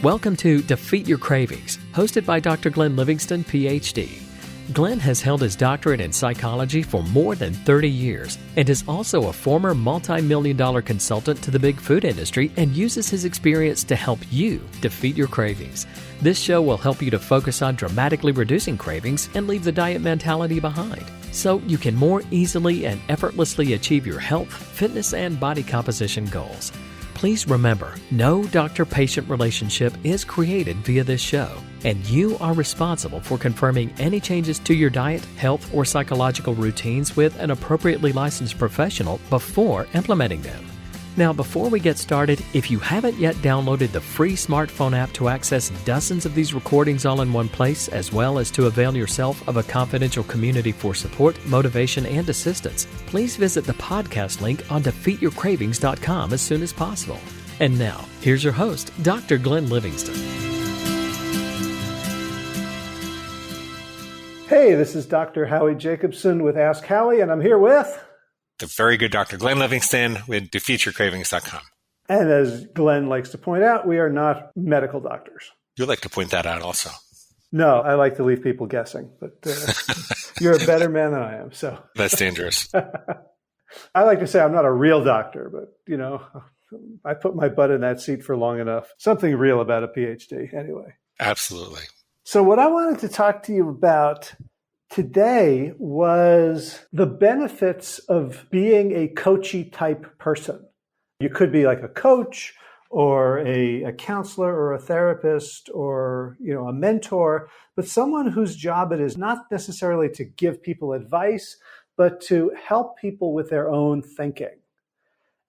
Welcome to Defeat Your Cravings, hosted by Dr. Glenn Livingston, PhD. Glenn has held his doctorate in psychology for more than 30 years and is also a former multi-million-dollar consultant to the big food industry and uses his experience to help you defeat your cravings. This show will help you to focus on dramatically reducing cravings and leave the diet mentality behind, so you can more easily and effortlessly achieve your health, fitness, and body composition goals. Please remember, no doctor-patient relationship is created via this show, and you are responsible for confirming any changes to your diet, health, or psychological routines with an appropriately licensed professional before implementing them. Now, before we get started, if you haven't yet downloaded the free smartphone app to access dozens of these recordings all in one place, as well as to avail yourself of a confidential community for support, motivation, and assistance, please visit the podcast link on defeatyourcravings.com as soon as possible. And now, here's your host, Dr. Glenn Livingston. Hey, this is Dr. Howie Jacobson with Ask Howie, and I'm here with the very good Dr. Glenn Livingston with defeatyourcravings.com. And as Glenn likes to point out, we are not medical doctors. You like to point that out also. No, I like to leave people guessing, but you're a better man than I am. So that's dangerous. I like to say I'm not a real doctor, but, I put my butt in that seat for long enough. Something real about a PhD anyway. Absolutely. So what I wanted to talk to you about today was the benefits of being a coachy type person. You could be like a coach or a counselor or a therapist or, a mentor, but someone whose job it is not necessarily to give people advice, but to help people with their own thinking.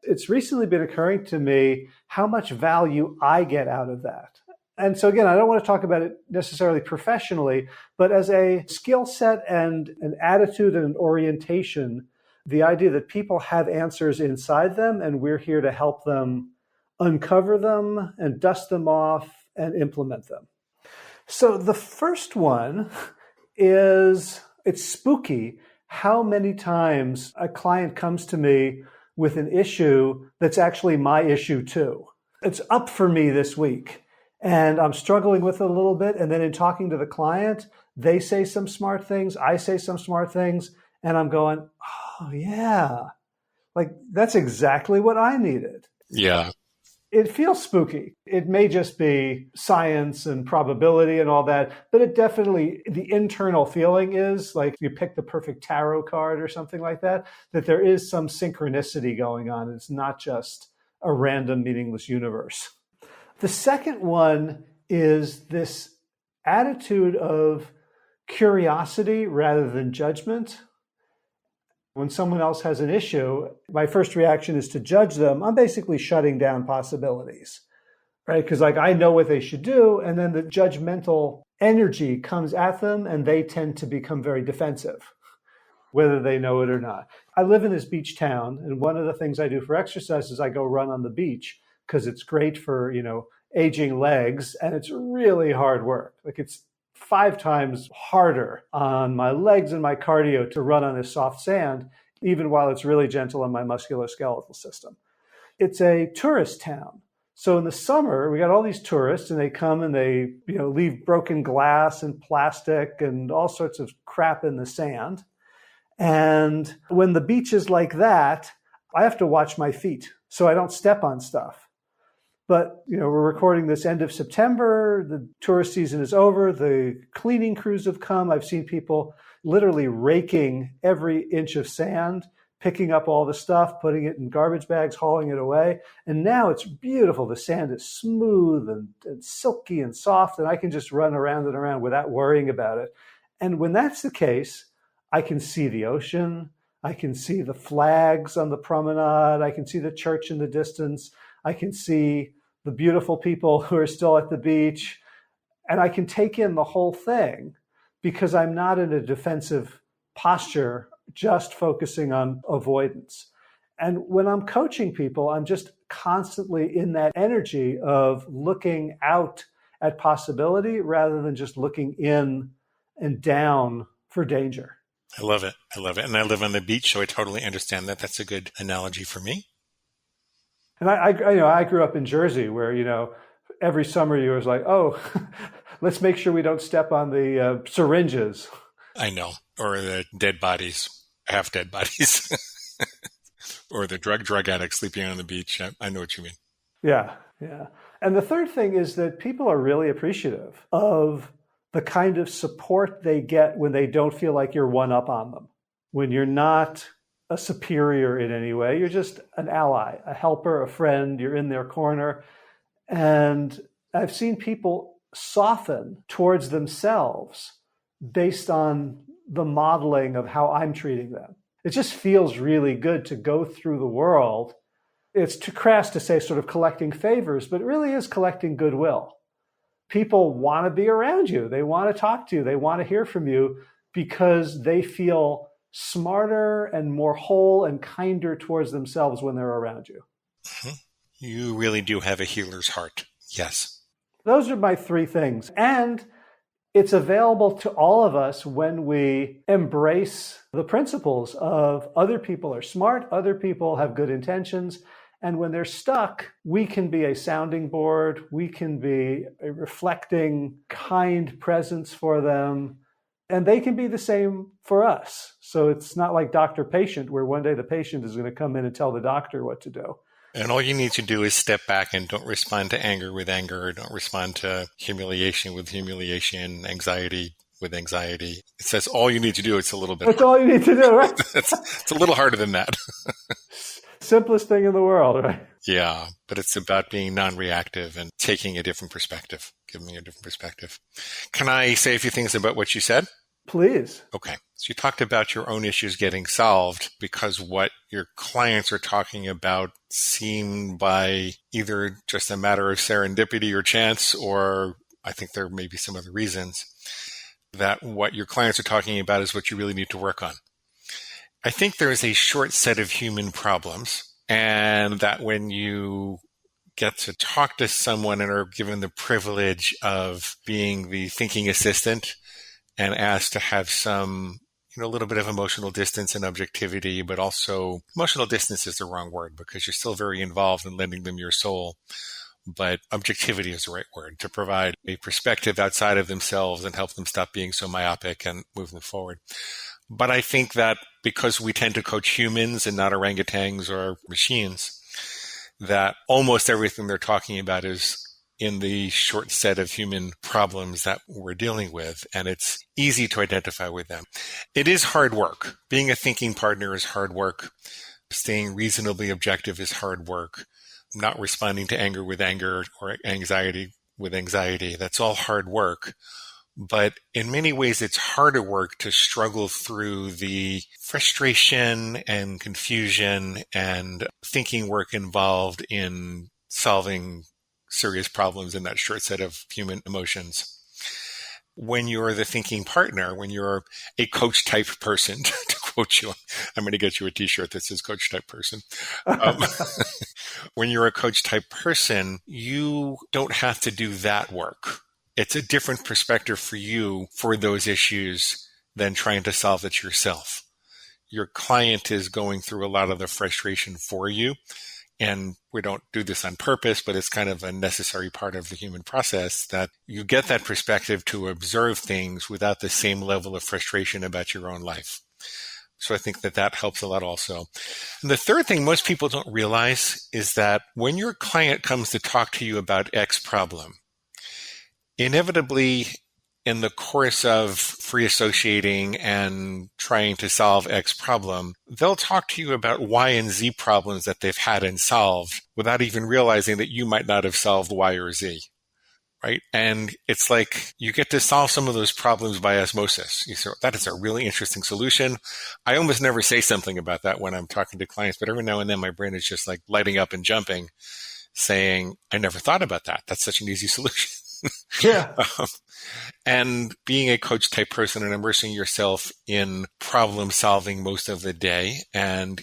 It's recently been occurring to me how much value I get out of that. And so again, I don't want to talk about it necessarily professionally, but as a skill set and an attitude and an orientation, the idea that people have answers inside them and we're here to help them uncover them and dust them off and implement them. So the first one is, it's spooky how many times a client comes to me with an issue that's actually my issue too. It's up for me this week. And I'm struggling with it a little bit. And then in talking to the client, they say some smart things. I say some smart things. And I'm going, oh, yeah, like that's exactly what I needed. Yeah. It feels spooky. It may just be science and probability and all that, but it definitely, the internal feeling is like you pick the perfect tarot card or something like that, that there is some synchronicity going on. It's not just a random meaningless universe. The second one is this attitude of curiosity rather than judgment. When someone else has an issue, my first reaction is to judge them. I'm basically shutting down possibilities, right? Because I know what they should do, and then the judgmental energy comes at them, and they tend to become very defensive, whether they know it or not. I live in this beach town, and one of the things I do for exercise is I go run on the beach, because it's great for, aging legs, and it's really hard work. Like it's 5 times harder on my legs and my cardio to run on this soft sand, even while it's really gentle on my musculoskeletal system. It's a tourist town. So in the summer, we got all these tourists and they come and they, leave broken glass and plastic and all sorts of crap in the sand. And when the beach is like that, I have to watch my feet so I don't step on stuff. But, we're recording this end of September. The tourist season is over. The cleaning crews have come. I've seen people literally raking every inch of sand, picking up all the stuff, putting it in garbage bags, hauling it away. And now it's beautiful. The sand is smooth and silky and soft, and I can just run around and around without worrying about it. And when that's the case, I can see the ocean. I can see the flags on the promenade. I can see the church in the distance. I can see the beautiful people who are still at the beach, and I can take in the whole thing because I'm not in a defensive posture, just focusing on avoidance. And when I'm coaching people, I'm just constantly in that energy of looking out at possibility rather than just looking in and down for danger. I love it. And I live on the beach, so I totally understand that. That's a good analogy for me. And I grew up in Jersey where, every summer you was like, oh, let's make sure we don't step on the syringes. I know. Or the dead bodies, half dead bodies. Or the drug addict sleeping on the beach. I know what you mean. Yeah. And the third thing is that people are really appreciative of the kind of support they get when they don't feel like you're one up on them. When you're not a superior in any way, you're just an ally, a helper, a friend, you're in their corner. And I've seen people soften towards themselves based on the modeling of how I'm treating them. It just feels really good to go through the world. It's too crass to say sort of collecting favors, but it really is collecting goodwill. People want to be around you. They want to talk to you. They want to hear from you because they feel smarter and more whole and kinder towards themselves when they're around you. Mm-hmm. You really do have a healer's heart. Yes. Those are my three things. And it's available to all of us when we embrace the principles of other people are smart, other people have good intentions. And when they're stuck, we can be a sounding board. We can be a reflecting, kind presence for them. And they can be the same for us. So it's not like doctor-patient, where one day the patient is going to come in and tell the doctor what to do. And all you need to do is step back and don't respond to anger with anger, or don't respond to humiliation with humiliation, anxiety with anxiety. It says all you need to do. It's a little bit. That's all you need to do, right? It's a little harder than that. Simplest thing in the world, right? Yeah, but it's about being non-reactive and taking a different perspective, giving me a different perspective. Can I say a few things about what you said? Please. Okay. So you talked about your own issues getting solved because what your clients are talking about seem by either just a matter of serendipity or chance, or I think there may be some other reasons, that what your clients are talking about is what you really need to work on. I think there is a short set of human problems, and that when you get to talk to someone and are given the privilege of being the thinking assistant and asked to have some, a little bit of emotional distance and objectivity, but also emotional distance is the wrong word because you're still very involved in lending them your soul. But objectivity is the right word, to provide a perspective outside of themselves and help them stop being so myopic and move them forward. But I think that because we tend to coach humans and not orangutans or machines, that almost everything they're talking about is in the short set of human problems that we're dealing with, and it's easy to identify with them. It is hard work. Being a thinking partner is hard work. Staying reasonably objective is hard work. Not responding to anger with anger or anxiety with anxiety, that's all hard work. But in many ways, it's harder work to struggle through the frustration and confusion and thinking work involved in solving serious problems in that short set of human emotions. When you're the thinking partner, when you're a coach type person, to quote you, I'm going to get you a t-shirt that says coach type person. When you're a coach type person, you don't have to do that work. It's a different perspective for you for those issues than trying to solve it yourself. Your client is going through a lot of the frustration for you. And we don't do this on purpose, but it's kind of a necessary part of the human process that you get that perspective to observe things without the same level of frustration about your own life. So I think that helps a lot also. And the third thing most people don't realize is that when your client comes to talk to you about X problem, inevitably, in the course of free associating and trying to solve X problem, they'll talk to you about Y and Z problems that they've had and solved without even realizing that you might not have solved Y or Z, right? And it's like you get to solve some of those problems by osmosis. You say, that is a really interesting solution. I almost never say something about that when I'm talking to clients, but every now and then my brain is just like lighting up and jumping, saying, I never thought about that. That's such an easy solution. Yeah. And being a coach type person and immersing yourself in problem solving most of the day and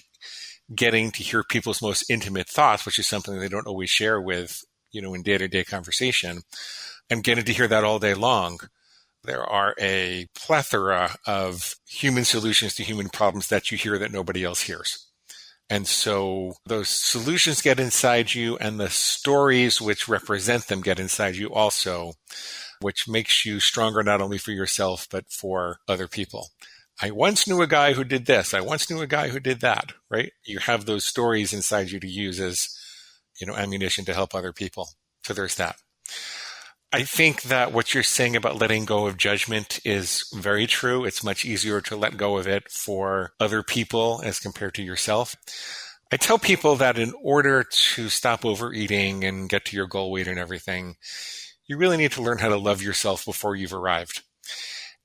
getting to hear people's most intimate thoughts, which is something they don't always share with, in day-to-day conversation, and getting to hear that all day long. There are a plethora of human solutions to human problems that you hear that nobody else hears. And so those solutions get inside you, and the stories which represent them get inside you also, which makes you stronger not only for yourself, but for other people. I once knew a guy who did this. I once knew a guy who did that, right? You have those stories inside you to use as, ammunition to help other people. So there's that. I think that what you're saying about letting go of judgment is very true. It's much easier to let go of it for other people as compared to yourself. I tell people that in order to stop overeating and get to your goal weight and everything, you really need to learn how to love yourself before you've arrived.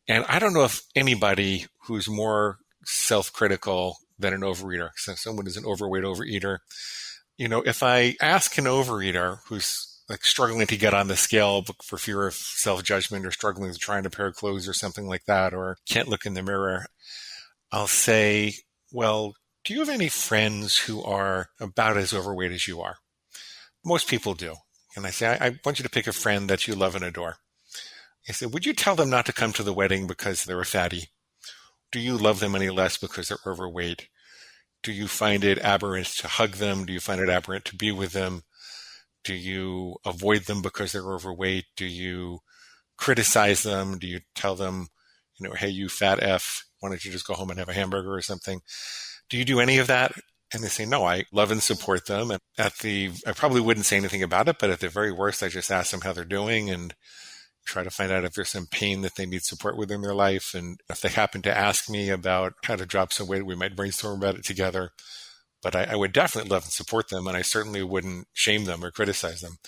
And I don't know if anybody who's more self-critical than an overeater, so someone who's an overweight overeater, if I ask an overeater who's like struggling to get on the scale for fear of self-judgment or struggling to try on a pair of clothes or something like that, or can't look in the mirror, I'll say, well, do you have any friends who are about as overweight as you are? Most people do. And I say, I want you to pick a friend that you love and adore. I said, would you tell them not to come to the wedding because they're a fatty? Do you love them any less because they're overweight? Do you find it aberrant to hug them? Do you find it aberrant to be with them? Do you avoid them because they're overweight? Do you criticize them? Do you tell them, hey, you fat F, why don't you just go home and have a hamburger or something? Do you do any of that? And they say, no, I love and support them. And I probably wouldn't say anything about it, but at the very worst, I just ask them how they're doing and try to find out if there's some pain that they need support with in their life. And if they happen to ask me about how to drop some weight, we might brainstorm about it together. But I would definitely love and support them, and I certainly wouldn't shame them or criticize them.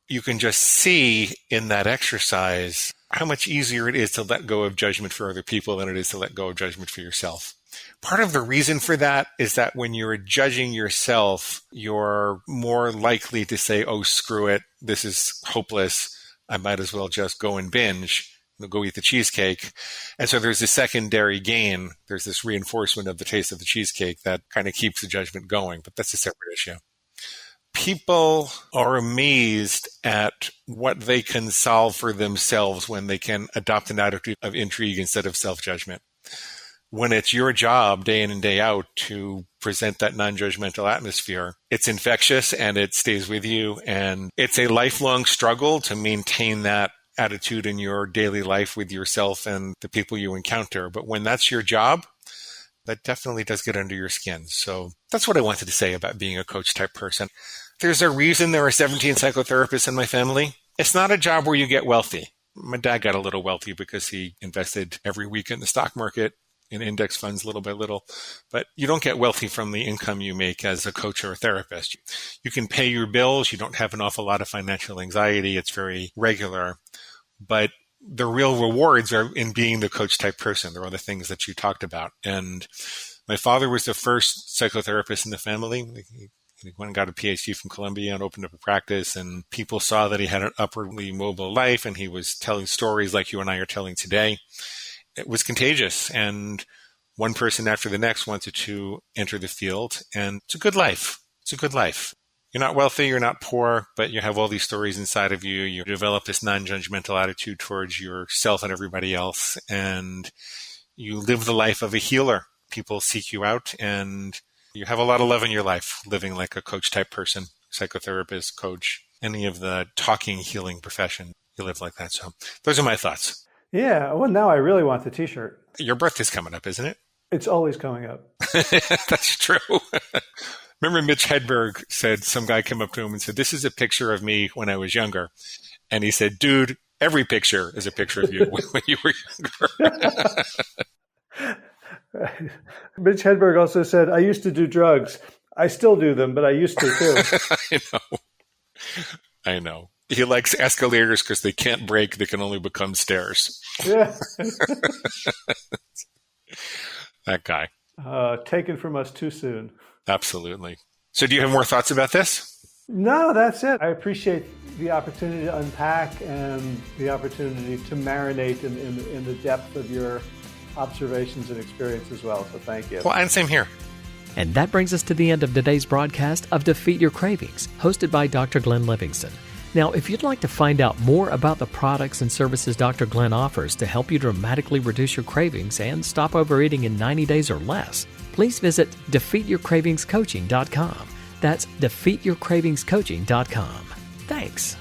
You can just see in that exercise how much easier it is to let go of judgment for other people than it is to let go of judgment for yourself. Part of the reason for that is that when you're judging yourself, you're more likely to say, oh, screw it, this is hopeless, I might as well just go and binge. Go eat the cheesecake. And so there's a secondary gain. There's this reinforcement of the taste of the cheesecake that kind of keeps the judgment going, but that's a separate issue. People are amazed at what they can solve for themselves when they can adopt an attitude of intrigue instead of self-judgment. When it's your job day in and day out to present that non-judgmental atmosphere, it's infectious and it stays with you. And it's a lifelong struggle to maintain that attitude in your daily life with yourself and the people you encounter. But when that's your job, that definitely does get under your skin. So that's what I wanted to say about being a coach type person. There's a reason there are 17 psychotherapists in my family. It's not a job where you get wealthy. My dad got a little wealthy because he invested every week in the stock market, in index funds little by little. But you don't get wealthy from the income you make as a coach or a therapist. You can pay your bills. You don't have an awful lot of financial anxiety. It's very regular. But the real rewards are in being the coach type person. There are the things that you talked about. And my father was the first psychotherapist in the family. He went and got a PhD from Columbia and opened up a practice. And people saw that he had an upwardly mobile life and he was telling stories like you and I are telling today. It was contagious. And one person after the next wanted to enter the field. And it's a good life. It's a good life. You're not wealthy, you're not poor, but you have all these stories inside of you. You develop this non-judgmental attitude towards yourself and everybody else, and you live the life of a healer. People seek you out, and you have a lot of love in your life, living like a coach-type person, psychotherapist, coach, any of the talking, healing profession. You live like that. So those are my thoughts. Yeah, well, now I really want the T-shirt. Your birthday's coming up, isn't it? It's always coming up. That's true. Remember Mitch Hedberg said, some guy came up to him and said, this is a picture of me when I was younger. And he said, dude, every picture is a picture of you when you were younger. Mitch Hedberg also said, I used to do drugs. I still do them, but I used to too. I know. He likes escalators because they can't break. They can only become stairs. Yeah. That guy. Taken from us too soon. Absolutely. So do you have more thoughts about this? No, that's it. I appreciate the opportunity to unpack and the opportunity to marinate in the depth of your observations and experience as well. So thank you. Well, and same here. And that brings us to the end of today's broadcast of Defeat Your Cravings, hosted by Dr. Glenn Livingston. Now, if you'd like to find out more about the products and services Dr. Glenn offers to help you dramatically reduce your cravings and stop overeating in 90 days or less, please visit defeatyourcravingscoaching.com. That's defeatyourcravingscoaching.com. Thanks.